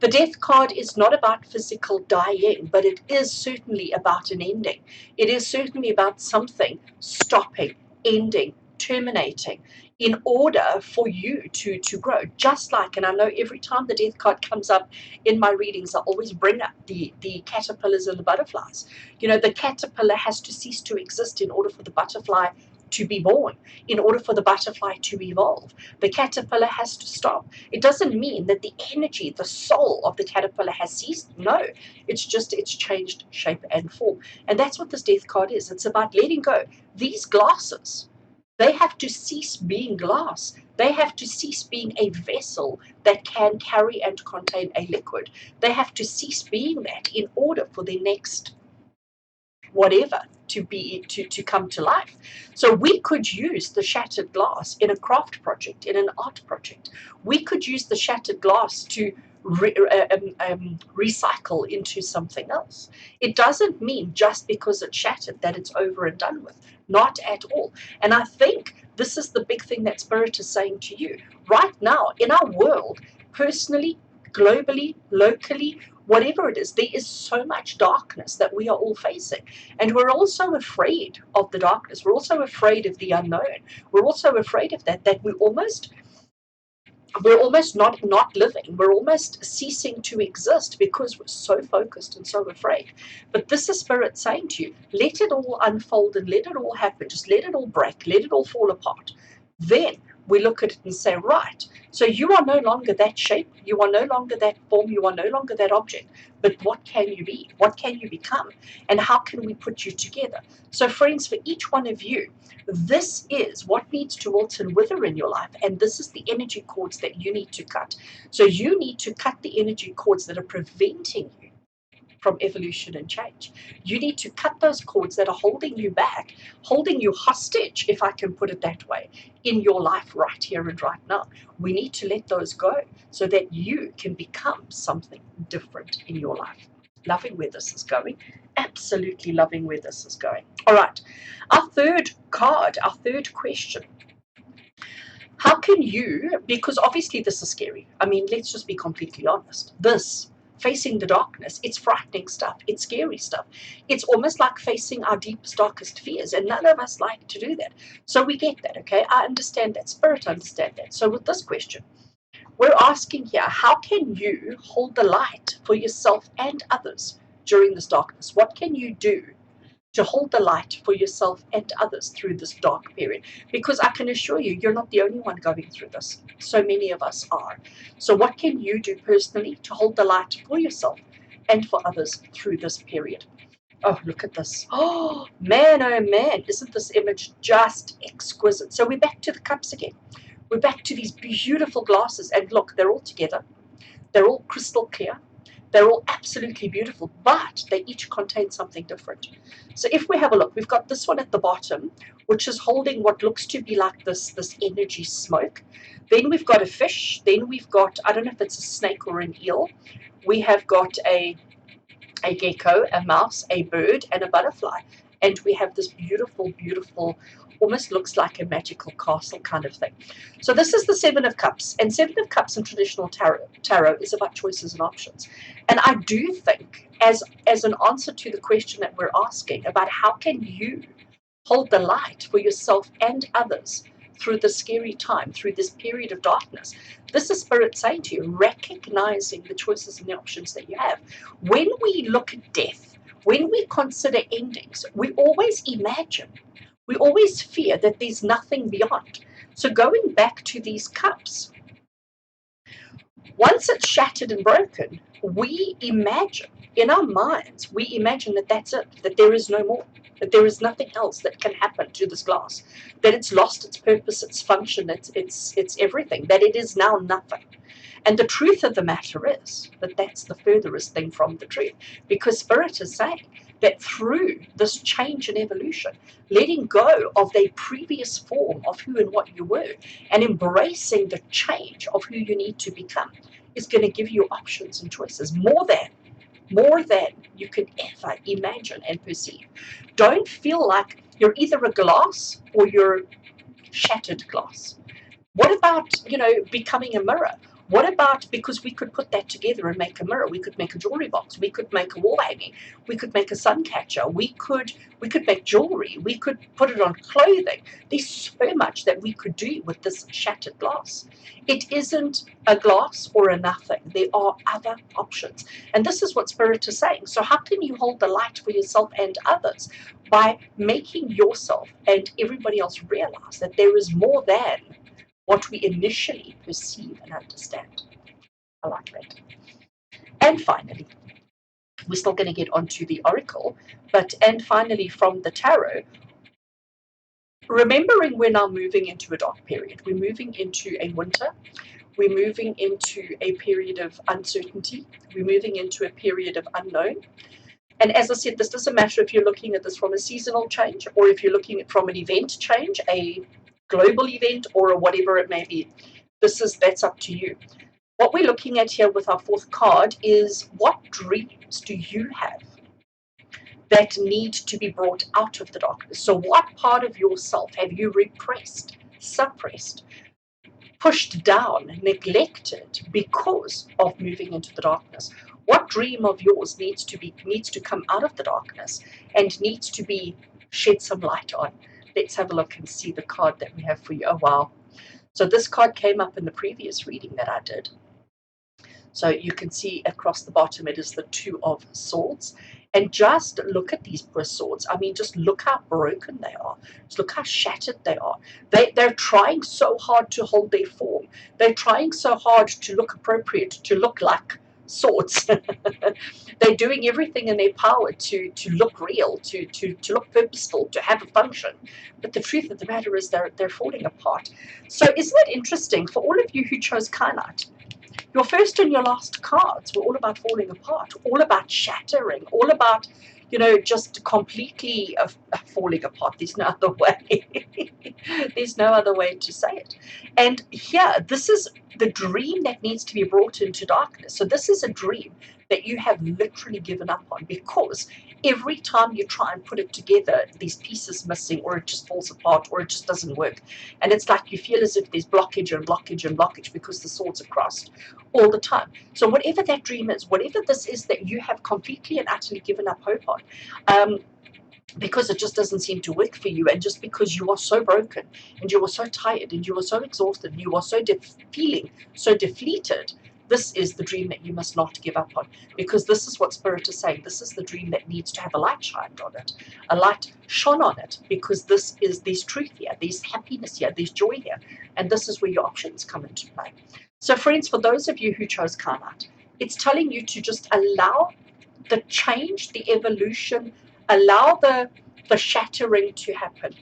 Speaker 1: the death card is not about physical dying, but it is certainly about an ending. It is certainly about something stopping, ending, terminating, in order for you to grow. Just like, and I know every time the death card comes up in my readings, I always bring up the caterpillars and the butterflies. You know, the caterpillar has to cease to exist in order for the butterfly to be born, in order for the butterfly to evolve. The caterpillar has to stop. It doesn't mean that the energy, the soul of the caterpillar has ceased. No, it's just, it's changed shape and form. And that's what this death card is. It's about letting go. These glasses, they have to cease being glass. They have to cease being a vessel that can carry and contain a liquid. They have to cease being that in order for the next whatever to come to life. So we could use the shattered glass in a craft project, in an art project. We could use the shattered glass to recycle into something else. It doesn't mean just because it's shattered that it's over and done with. Not at all. And I think this is the big thing that Spirit is saying to you right now in our world, personally, globally, locally, whatever it is, there is so much darkness that we are all facing. And we're also afraid of the darkness. We're also afraid of the unknown. We're also afraid of that we're almost not living. We're almost ceasing to exist because we're so focused and so afraid. But this is Spirit saying to you, let it all unfold and let it all happen. Just let it all break. Let it all fall apart. Then we look at it and say, right, so you are no longer that shape, you are no longer that form, you are no longer that object, but what can you be? What can you become? And how can we put you together? So friends, for each one of you, this is what needs to wilt and wither in your life, and this is the energy cords that you need to cut. So you need to cut the energy cords that are preventing you from evolution and change. You need to cut those cords that are holding you back, holding you hostage, if I can put it that way, in your life right here and right now. We need to let those go so that you can become something different in your life. Loving where this is going. Absolutely loving where this is going. All right. Our third card, our third question. How can you, because obviously this is scary. I mean, let's just be completely honest. This, facing the darkness, it's frightening stuff. It's scary stuff. It's almost like facing our deepest, darkest fears, and none of us like to do that. So we get that, okay? I understand that. Spirit understand that. So with this question, we're asking here, how can you hold the light for yourself and others during this darkness? What can you do to hold the light for yourself and others through this dark period? Because I can assure you, you're not the only one going through this. So many of us are. So what can you do personally to hold the light for yourself and for others through this period? Oh, look at this. Oh man, isn't this image just exquisite? So we're back to the cups again. We're back to these beautiful glasses, and look, they're all together. They're all crystal clear. They're all absolutely beautiful, but they each contain something different. So if we have a look, we've got this one at the bottom, which is holding what looks to be like this energy smoke. Then we've got a fish. Then we've got, I don't know if it's a snake or an eel. We have got a gecko, a mouse, a bird, and a butterfly. And we have this beautiful, beautiful, almost looks like a magical castle kind of thing. So this is the Seven of Cups. And Seven of Cups in traditional tarot is about choices and options. And I do think, as an answer to the question that we're asking about how can you hold the light for yourself and others through the scary time, through this period of darkness. This is Spirit saying to you, recognizing the choices and the options that you have. When we look at death, when we consider endings, we always imagine, we always fear that there's nothing beyond. So going back to these cups, once it's shattered and broken, we imagine, in our minds, we imagine that that's it, that there is no more, that there is nothing else that can happen to this glass, that it's lost its purpose, its function, it's everything, that it is now nothing. And the truth of the matter is that that's the furthest thing from the truth, because Spirit is saying that through this change and evolution, letting go of the previous form of who and what you were and embracing the change of who you need to become is going to give you options and choices more than you can ever imagine and perceive. Don't feel like you're either a glass or you're shattered glass. What about, becoming a mirror? What about, because we could put that together and make a mirror, we could make a jewelry box, we could make a wall hanging, we could make a sun catcher, we could make jewelry, we could put it on clothing. There's so much that we could do with this shattered glass. It isn't a glass or a nothing. There are other options. And this is what Spirit is saying. So how can you hold the light for yourself and others? By making yourself and everybody else realize that there is more than what we initially perceive and understand. I like that. And finally, we're still going to get onto the oracle, and finally from the tarot, remembering we're now moving into a dark period. We're moving into a winter. We're moving into a period of uncertainty. We're moving into a period of unknown. And as I said, this doesn't matter if you're looking at this from a seasonal change or if you're looking at it from an event change, a global event, or whatever it may be. That's up to you. What we're looking at here with our fourth card is, what dreams do you have that need to be brought out of the darkness? So what part of yourself have you repressed, suppressed, pushed down, neglected because of moving into the darkness? What dream of yours needs to come out of the darkness and needs to be shed some light on? Let's have a look and see the card that we have for you. Oh wow. So this card came up in the previous reading that I did. So you can see across the bottom, it is the Two of Swords. And just look at these poor swords. I mean, just look how broken they are. Just look how shattered they are. They're trying so hard to hold their form. They're trying so hard to look appropriate, to look like swords. They're doing everything in their power to look real, to look purposeful, to have a function. But the truth of the matter is they're falling apart. So isn't it interesting for all of you who chose Kyanite? Your first and your last cards were all about falling apart, all about shattering, all about, just completely falling apart. There's no other way. There's no other way to say it. And here, this is the dream that needs to be brought into darkness. So this is a dream that you have literally given up on, because every time you try and put it together, these pieces missing, or it just falls apart, or it just doesn't work. And it's like you feel as if there's blockage and blockage and blockage because the swords are crossed all the time. So whatever that dream is, whatever this is that you have completely and utterly given up hope on, because it just doesn't seem to work for you, and just because you are so broken and you are so tired and you are so exhausted and you are so feeling so defeated, this is the dream that you must not give up on, because this is what Spirit is saying. This is the dream that needs to have a light shined on it, a light shone on it, because there's truth here, there's happiness here, there's joy here, and this is where your options come into play. So friends, for those of you who chose Kyanite, it's telling you to just allow the change, the evolution, allow the shattering to happen.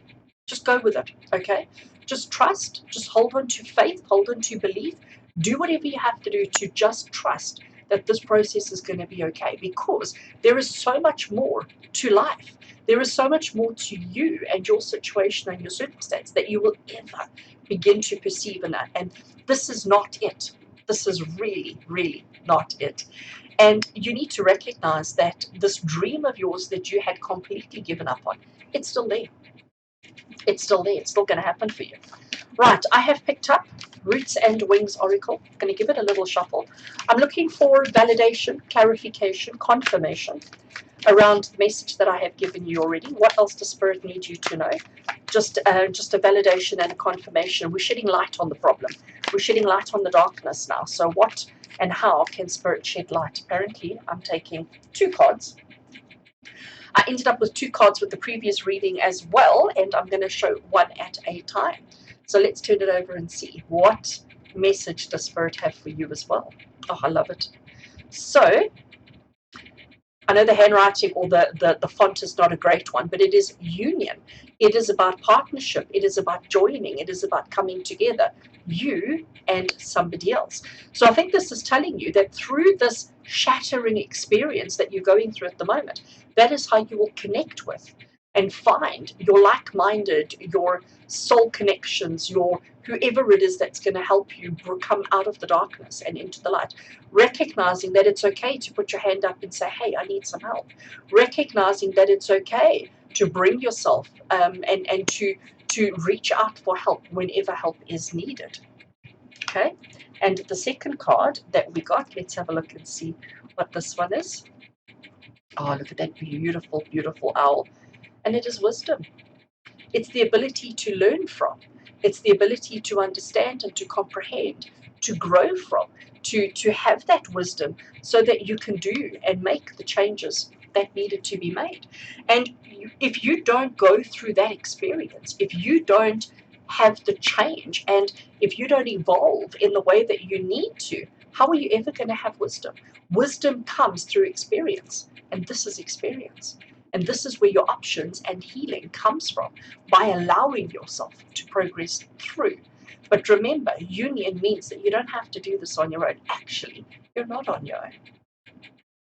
Speaker 1: Just go with it, okay? Just trust, just hold on to faith, hold on to belief. Do whatever you have to do to just trust that this process is going to be okay, because there is so much more to life. There is so much more to you and your situation and your circumstance that you will ever begin to perceive in that. And this is not it. This is really, really not it. And you need to recognize that this dream of yours that you had completely given up on, it's still there. It's still there. It's still going to happen for you. Right, I have picked up Roots and Wings Oracle. I'm going to give it a little shuffle. I'm looking for validation, clarification, confirmation around the message that I have given you already. What else does Spirit need you to know? Just a validation and a confirmation. We're shedding light on the problem. We're shedding light on the darkness now. So what and how can Spirit shed light? Apparently, I'm taking 2 cards. I ended up with 2 cards with the previous reading as well, and I'm going to show one at a time. So let's turn it over and see what message does Spirit have for you as well. Oh, I love it. So I know the handwriting or the font is not a great one, but it is union. It is about partnership. It is about joining. It is about coming together, you and somebody else. So I think this is telling you that through this shattering experience that you're going through at the moment, that is how you will connect with and find your like-minded, your soul connections, your whoever it is that's going to help you come out of the darkness and into the light. Recognizing that it's okay to put your hand up and say, hey, I need some help. Recognizing that it's okay to bring yourself and to reach out for help whenever help is needed. Okay, and the second card that we got, let's have a look and see what this one is. Oh, look at that beautiful, beautiful owl. And it is wisdom. It's the ability to learn from. It's the ability to understand and to comprehend, to grow from, to have that wisdom so that you can do and make the changes that needed to be made. And if you don't go through that experience, if you don't have the change, and if you don't evolve in the way that you need to, how are you ever going to have wisdom? Wisdom comes through experience, and this is experience. And this is where your options and healing comes from, by allowing yourself to progress through. But remember, union means that you don't have to do this on your own. Actually, you're not on your own.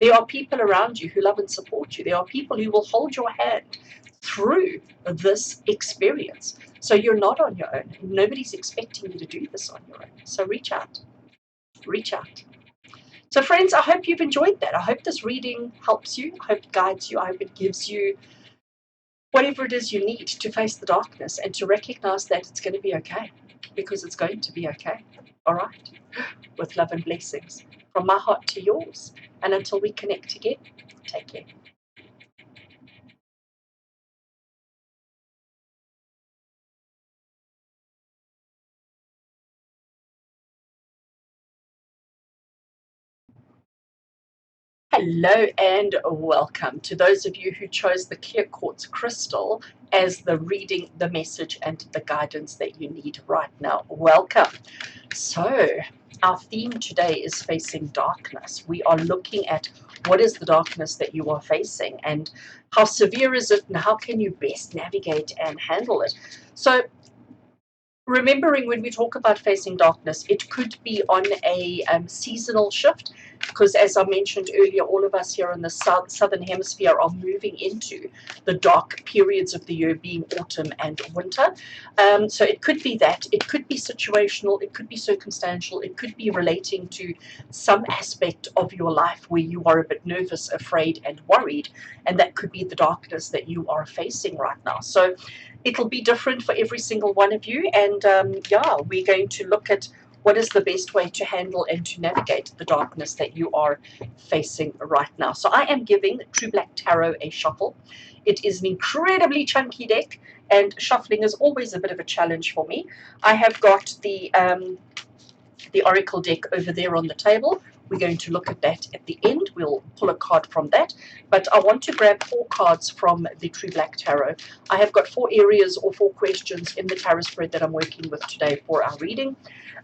Speaker 1: There are people around you who love and support you. There are people who will hold your hand through this experience. So you're not on your own. Nobody's expecting you to do this on your own. So reach out. Reach out. So friends, I hope you've enjoyed that. I hope this reading helps you. I hope it guides you. I hope it gives you whatever it is you need to face the darkness and to recognize that it's going to be okay, because it's going to be okay. All right? With love and blessings from my heart to yours. And until we connect again, take care. Hello and welcome to those of you who chose the clear quartz crystal as the reading, the message, and the guidance that you need right now. Welcome. So, our theme today is facing darkness. We are looking at what is the darkness that you are facing and how severe is it and how can you best navigate and handle it. So, remembering when we talk about facing darkness, it could be on a seasonal shift, because as I mentioned earlier, all of us here in the southern hemisphere are moving into the dark periods of the year, being autumn and winter. So it could be that, it could be situational, it could be circumstantial, it could be relating to some aspect of your life where you are a bit nervous, afraid, and worried, and that could be the darkness that you are facing right now. So it'll be different for every single one of you, and yeah, we're going to look at what is the best way to handle and to navigate the darkness that you are facing right now. So I am giving True Black Tarot a shuffle. It is an incredibly chunky deck, and shuffling is always a bit of a challenge for me. I have got the Oracle deck over there on the table. We're going to look at that at the end. We'll pull a card from that. But I want to grab 4 cards from the True Black Tarot. I have got 4 areas or 4 questions in the tarot spread that I'm working with today for our reading.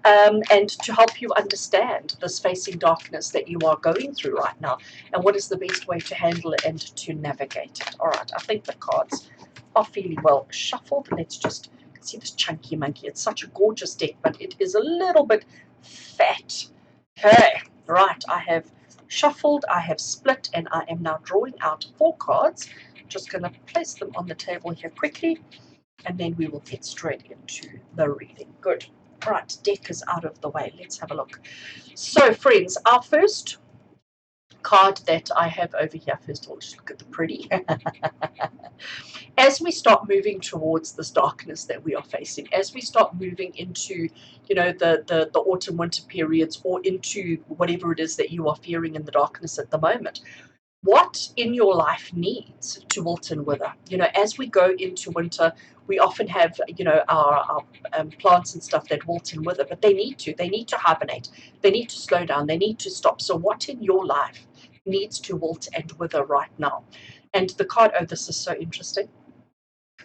Speaker 1: And to help you understand this facing darkness that you are going through right now, and what is the best way to handle it and to navigate it. All right, I think the cards are fairly well shuffled. Let's just see this chunky monkey. It's such a gorgeous deck, but it is a little bit fat. Okay, right, I have shuffled, I have split, and I am now drawing out 4 cards. Just going to place them on the table here quickly, and then we will get straight into the reading. Good. Right, deck is out of the way. Let's have a look. So, friends, our first card that I have over here, first of all, just look at the pretty. As we start moving towards this darkness that we are facing, as we start moving into, you know, the autumn winter periods, or into whatever it is that you are fearing in the darkness at the moment, what in your life needs to wilt and wither? You know, as we go into winter, we often have, you know, our plants and stuff that wilt and wither, but they need to hibernate, they need to slow down, they need to stop. So what in your life needs to wilt and wither right now? And the card, oh, this is so interesting.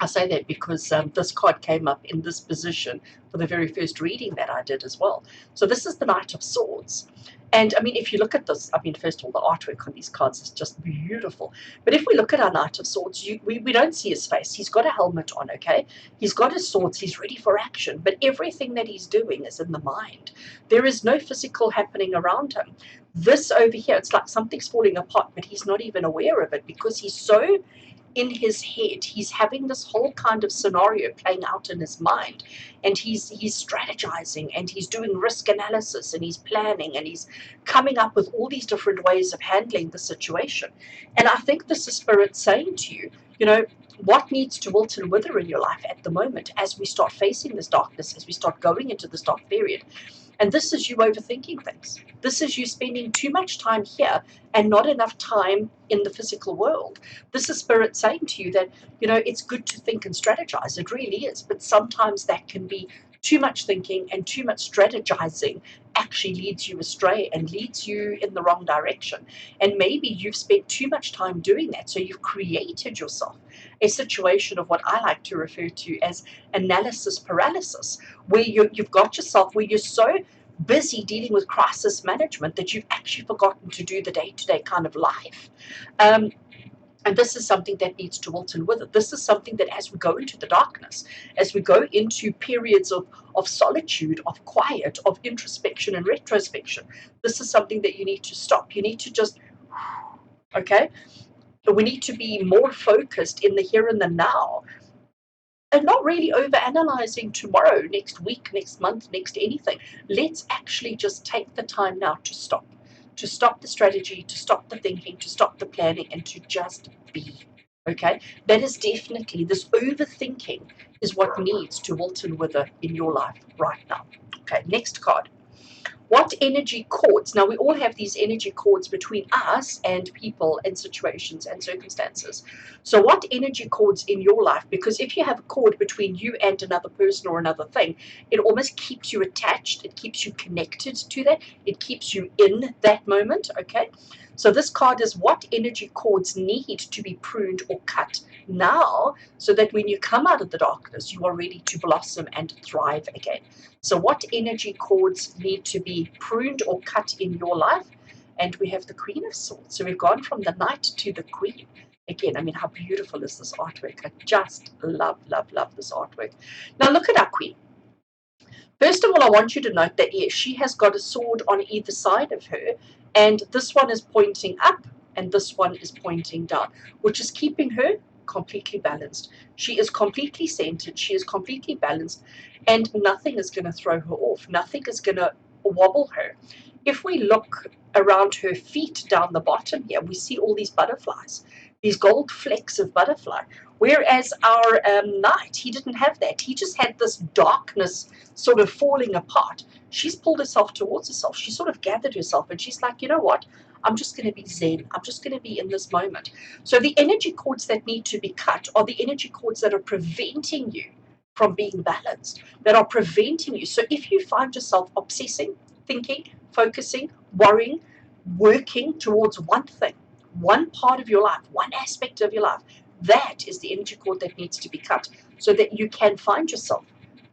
Speaker 1: I say that because this card came up in this position for the very first reading that I did as well. So this is the Knight of Swords. And I mean, if you look at this, I mean, first of all, the artwork on these cards is just beautiful. But if we look at our Knight of Swords, we don't see his face. He's got a helmet on, okay? He's got his swords. He's ready for action. But everything that he's doing is in the mind. There is no physical happening around him. This over here, it's like something's falling apart, but he's not even aware of it because he's so in his head. He's having this whole kind of scenario playing out in his mind, and he's strategizing, and he's doing risk analysis, and he's planning, and he's coming up with all these different ways of handling the situation. And I think this is Spirit saying to you, you know, what needs to wilt and wither in your life at the moment as we start facing this darkness, as we start going into this dark period. And this is you overthinking things. This is you spending too much time here and not enough time in the physical world. This is Spirit saying to you that, you know, it's good to think and strategize. It really is. But sometimes that can be too much thinking, and too much strategizing actually leads you astray and leads you in the wrong direction. And maybe you've spent too much time doing that. So you've created yourself a situation of what I like to refer to as analysis paralysis, where you've got yourself, where you're so busy dealing with crisis management that you've actually forgotten to do the day-to-day kind of life. And this is something that needs to wilt and wither. This is something that as we go into the darkness, as we go into periods of solitude, of quiet, of introspection and retrospection, this is something that you need to stop. You need to just, okay? We need to be more focused in the here and the now, and not really over analyzing tomorrow, next week, next month, next anything. Let's actually just take the time now to stop the strategy, to stop the thinking, to stop the planning, and to just be. Okay, that is definitely, this overthinking is what needs to wilt and wither in your life right now. Okay, next card. What energy cords? Now, we all have these energy cords between us and people and situations and circumstances. So what energy cords in your life? Because if you have a cord between you and another person or another thing, it almost keeps you attached. It keeps you connected to that. It keeps you in that moment, okay? So this card is what energy cords need to be pruned or cut now, so that when you come out of the darkness, you are ready to blossom and thrive again. So what energy cords need to be pruned or cut in your life? And we have the Queen of Swords. So we've gone from the Knight to the Queen. Again, I mean, how beautiful is this artwork? I just love, love, love this artwork. Now look at our Queen. First of all, I want you to note that, yes, she has got a sword on either side of her, and this one is pointing up, and this one is pointing down, which is keeping her completely balanced. She is completely centered, she is completely balanced, and nothing is going to throw her off. Nothing is going to wobble her. If we look around her feet down the bottom here, we see all these butterflies, these gold flecks of butterfly. Whereas our knight, he didn't have that. He just had this darkness sort of falling apart. She's pulled herself towards herself. She sort of gathered herself, and she's like, you know what? I'm just going to be zen. I'm just going to be in this moment. So the energy cords that need to be cut are the energy cords that are preventing you from being balanced, that are preventing you. So if you find yourself obsessing, thinking, focusing, worrying, working towards one thing, one part of your life, one aspect of your life, that is the energy cord that needs to be cut, so that you can find yourself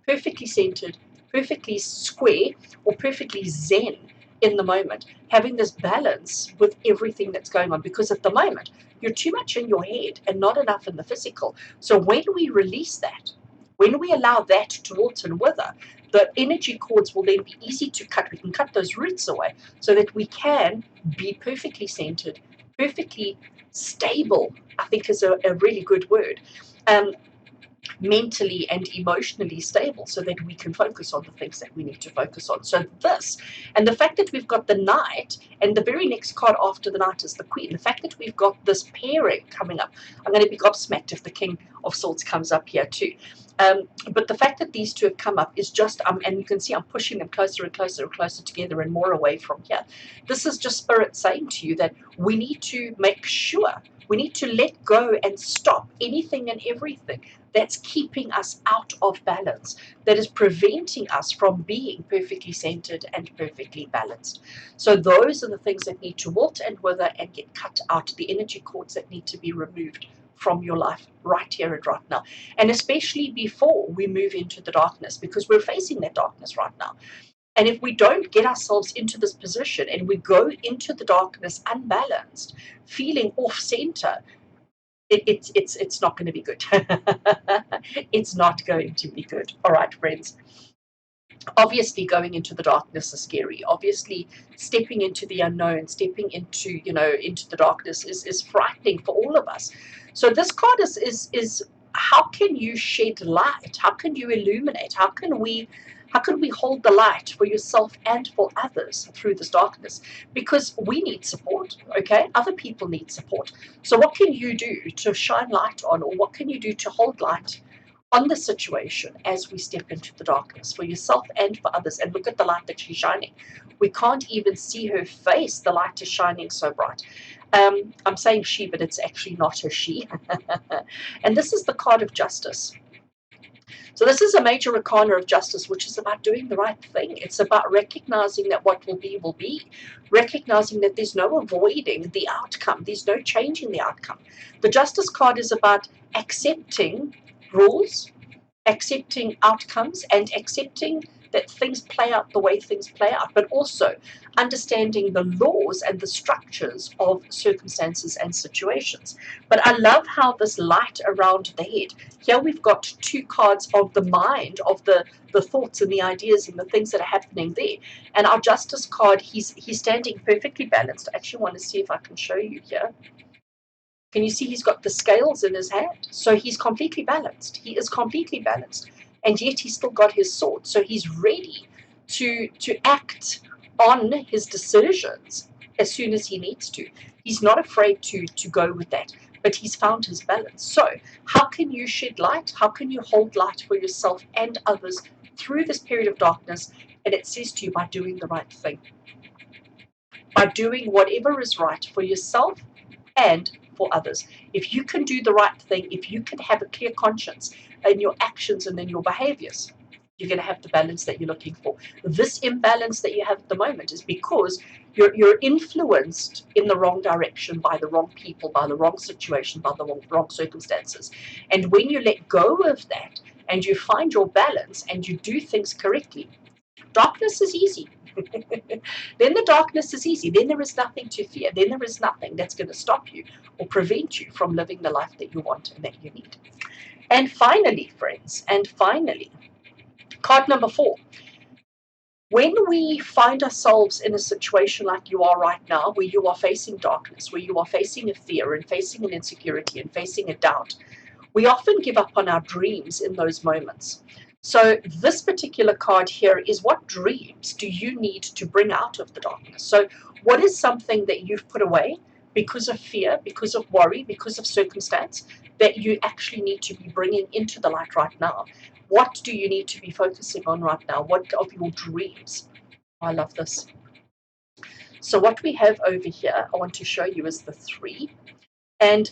Speaker 1: perfectly centered, perfectly square, or perfectly zen in the moment, having this balance with everything that's going on. Because at the moment, you're too much in your head and not enough in the physical. So when we release that, When we allow that to wilt and wither, the energy cords will then be easy to cut. We can cut those roots away so that we can be perfectly centered, perfectly stable, I think is a really good word. Mentally and emotionally stable so that we can focus on the things that we need to focus on. So this, and the fact that we've got the Knight, and the very next card after the Knight is the Queen, the fact that we've got this pairing coming up, I'm going to be gobsmacked if the King of Swords comes up here too. But the fact that these two have come up is just, and you can see I'm pushing them closer and closer and closer together and more away from here. This is just Spirit saying to you that we need to make sure, we need to let go and stop anything and everything that's keeping us out of balance, that is preventing us from being perfectly centered and perfectly balanced. So those are the things that need to wilt and wither and get cut out, the energy cords that need to be removed from your life right here and right now. And especially before we move into the darkness, because we're facing that darkness right now. And if we don't get ourselves into this position and we go into the darkness unbalanced, feeling off center, it's not going to be good. It's not going to be good. All right, friends. Obviously, going into the darkness is scary. Obviously, stepping into the unknown, stepping into into the darkness is frightening for all of us. So this card is how can you shed light? How can you illuminate? How can we hold the light for yourself and for others through this darkness? Because we need support, okay? Other people need support. So what can you do to shine light on, or what can you do to hold light on the situation as we step into the darkness for yourself and for others? And look at the light that she's shining. We can't even see her face. The light is shining so bright. I'm saying she, but it's actually not a she. And this is the card of justice. So this is a major arcana of justice, which is about doing the right thing. It's about recognizing that what will be, recognizing that there's no avoiding the outcome. There's no changing the outcome. The justice card is about accepting rules, accepting outcomes, and accepting that things play out the way things play out, but also understanding the laws and the structures of circumstances and situations. But I love how this light around the head, here we've got two cards of the mind, of the thoughts and the ideas and the things that are happening there. And our justice card, he's standing perfectly balanced. I actually want to see if I can show you here. Can you see he's got the scales in his hand? So he's completely balanced. He is completely balanced. And yet he's still got his sword. So he's ready to act on his decisions as soon as he needs to. He's not afraid to go with that, but he's found his balance. So how can you shed light? How can you hold light for yourself and others through this period of darkness? And it says to you, by doing the right thing, by doing whatever is right for yourself and for others. If you can do the right thing, if you can have a clear conscience in your actions and in your behaviors, you're going to have the balance that you're looking for. This imbalance that you have at the moment is because you're influenced in the wrong direction by the wrong people, by the wrong situation, by the wrong circumstances. And when you let go of that and you find your balance and you do things correctly, darkness is easy. Then the darkness is easy. Then there is nothing to fear. Then there is nothing that's going to stop you or prevent you from living the life that you want and that you need. And finally, friends, card number 4. When we find ourselves in a situation like you are right now, where you are facing darkness, where you are facing a fear and facing an insecurity and facing a doubt, we often give up on our dreams in those moments. So this particular card here is, what dreams do you need to bring out of the darkness? So what is something that you've put away because of fear, because of worry, because of circumstance, that you actually need to be bringing into the light right now? What do you need to be focusing on right now? What of your dreams? I love this. So what we have over here, I want to show you, is the 3. And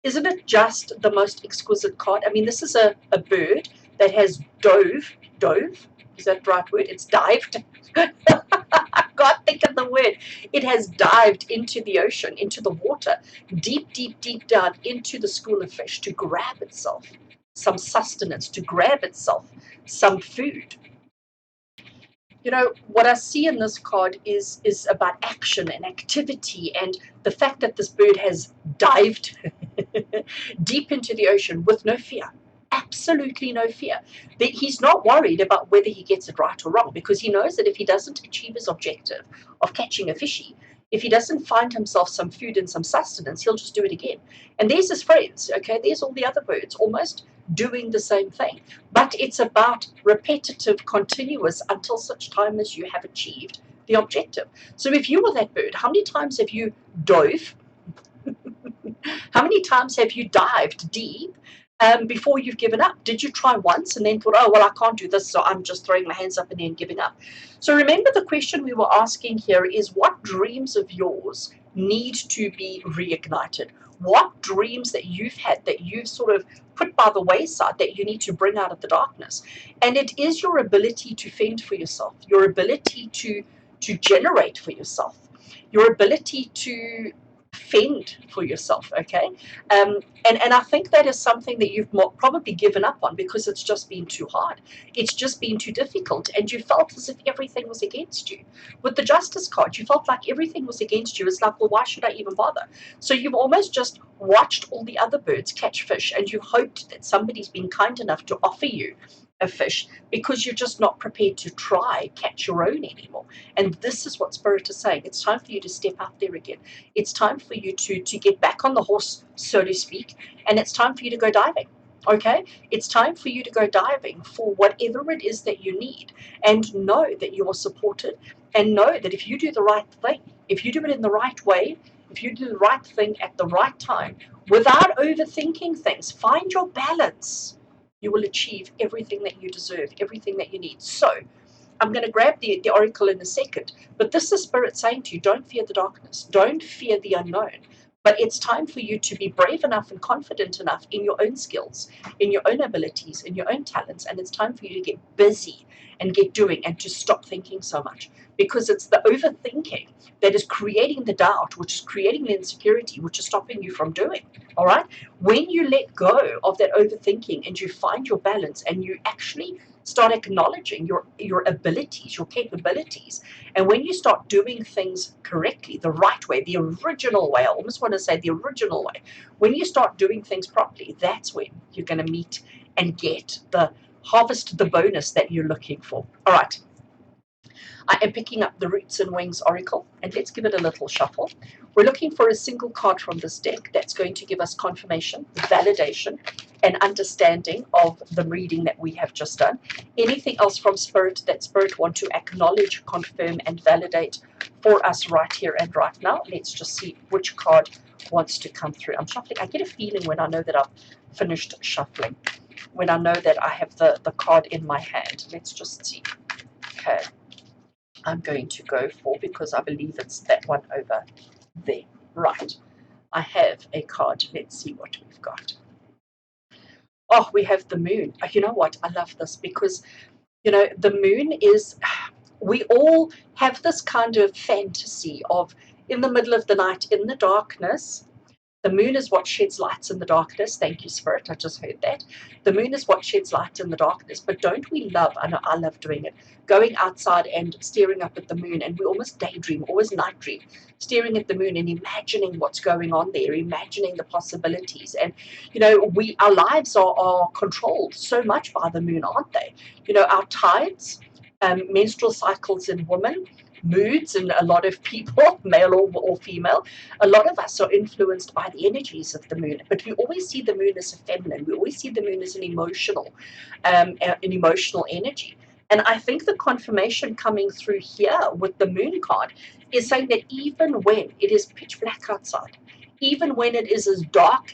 Speaker 1: isn't it just the most exquisite card? I mean, this is a bird that has dove, is that the right word? It's dived. I can't think of the word. It has dived into the ocean, into the water, deep, deep, deep down into the school of fish to grab itself some sustenance, to grab itself some food. You know, what I see in this card is about action and activity, and the fact that this bird has dived deep into the ocean with no fear. absolutely no fear. He's not worried about whether he gets it right or wrong, because he knows that if he doesn't achieve his objective of catching a fishy, if he doesn't find himself some food and some sustenance, he'll just do it again. And there's his friends, okay? There's all the other birds almost doing the same thing. But it's about repetitive, continuous, until such time as you have achieved the objective. So if you were that bird, how many times have you dove? How many times have you dived deep before you've given up? Did you try once and then thought, oh, well, I can't do this, so I'm just throwing my hands up and then giving up? So remember, the question we were asking here is, what dreams of yours need to be reignited? What dreams that you've had that you've sort of put by the wayside that you need to bring out of the darkness? And it is your ability to fend for yourself, your ability to generate for yourself, your ability to fend for yourself, okay? And I think that is something that you've probably given up on because it's just been too hard. It's just been too difficult, and you felt as if everything was against you. With the Justice card, you felt like everything was against you. It's like, well, why should I even bother? So you've almost just watched all the other birds catch fish, and you've hoped that somebody's been kind enough to offer you a fish, because you're just not prepared to try catch your own anymore. And this is what Spirit is saying. It's time for you to step out there again. It's time for you to get back on the horse, so to speak, and it's time for you to go diving. Okay, it's time for you to go diving for whatever it is that you need, and know that you are supported, and know that if you do the right thing, if you do it in the right way, if you do the right thing at the right time, without overthinking things, find your balance, you will achieve everything that you deserve, everything that you need. So I'm going to grab the oracle in a second, but this is Spirit saying to you, don't fear the darkness, don't fear the unknown, but it's time for you to be brave enough and confident enough in your own skills, in your own abilities, in your own talents, and it's time for you to get busy and get doing, and to stop thinking so much, because it's the overthinking that is creating the doubt, which is creating the insecurity, which is stopping you from doing. All right, when you let go of that overthinking and you find your balance, and you actually start acknowledging your abilities, your capabilities, and when you start doing things correctly, the right way, the original way, I almost want to say the original way, when you start doing things properly, that's when you're going to meet and get the harvest, the bonus that you're looking for. All right, I am picking up the Roots and Wings Oracle, and let's give it a little shuffle. We're looking for a single card from this deck that's going to give us confirmation, validation, and understanding of the reading that we have just done. Anything else from Spirit that Spirit want to acknowledge, confirm, and validate for us right here and right now? Let's just see which card wants to come through. I'm shuffling. I get a feeling when I know that I've finished shuffling, when I know that I have the card in my hand. Let's just see. Okay, I'm going to go for, because I believe it's that one over there. Right, I have a card. Let's see what we've got. Oh, we have the moon. You know what? I love this, because, you know, the moon is, we all have this kind of fantasy of, in the middle of the night, in the darkness. The moon is what sheds lights in the darkness. Thank you, Spirit. I just heard that. The moon is what sheds light in the darkness. But don't we love, I know I love doing it, going outside and staring up at the moon, and we almost daydream, always night dream, staring at the moon and imagining what's going on there, imagining the possibilities. And, you know, our lives are controlled so much by the moon, aren't they? You know, our tides, menstrual cycles in women, moods in a lot of people, male or female, a lot of us are influenced by the energies of the moon, but we always see the moon as a feminine. We always see the moon as an emotional energy. And I think the confirmation coming through here with the moon card is saying that even when it is pitch black outside, even when it is as dark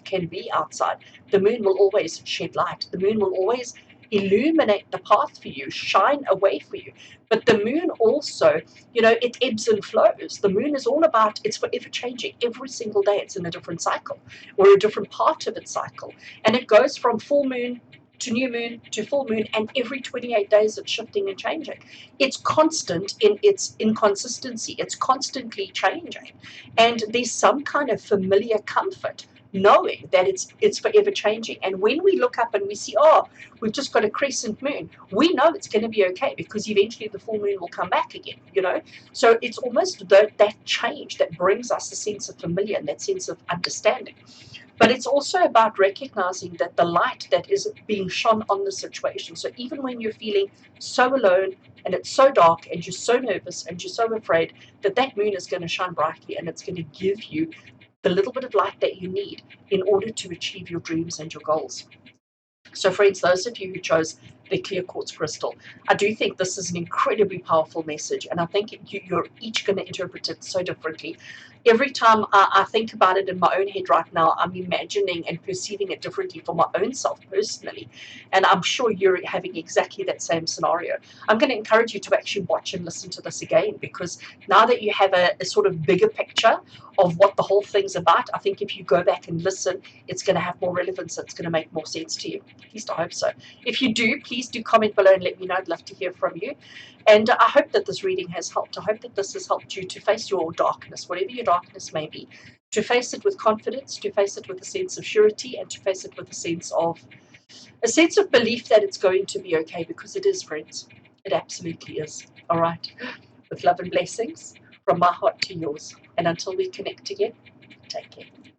Speaker 1: can be outside, the moon will always shed light. The moon will always illuminate the path for you, shine a way for you. But the moon also, you know, it ebbs and flows. The moon is all about, it's forever changing. Every single day it's in a different cycle, or a different part of its cycle. And it goes from full moon to new moon to full moon, and every 28 days it's shifting and changing. It's constant in its inconsistency. It's constantly changing. And there's some kind of familiar comfort knowing that it's forever changing. And when we look up and we see, oh, we've just got a crescent moon, we know it's going to be okay, because eventually the full moon will come back again, you know. So it's almost that change that brings us a sense of familiar and that sense of understanding. But it's also about recognizing that the light that is being shone on the situation. So even when you're feeling so alone and it's so dark and you're so nervous and you're so afraid, that moon is going to shine brightly and it's going to give you the little bit of light that you need in order to achieve your dreams and your goals. So friends, those of you who chose the clear quartz crystal, I do think this is an incredibly powerful message, and I think you're each going to interpret it so differently. Every time I think about it in my own head right now, I'm imagining and perceiving it differently for my own self personally, and I'm sure you're having exactly that same scenario. I'm going to encourage you to actually watch and listen to this again, because now that you have a sort of bigger picture of what the whole thing's about, I think if you go back and listen, it's going to have more relevance, it's going to make more sense to you. At least I hope so. If you do, please do comment below and let me know. I'd love to hear from you. And I hope that this reading has helped. I hope that this has helped you to face your darkness, whatever your darkness may be, to face it with confidence, to face it with a sense of surety, and to face it with a sense of belief that it's going to be okay, because it is, friends. It absolutely is. All right. With love and blessings from my heart to yours. And until we connect again, take care.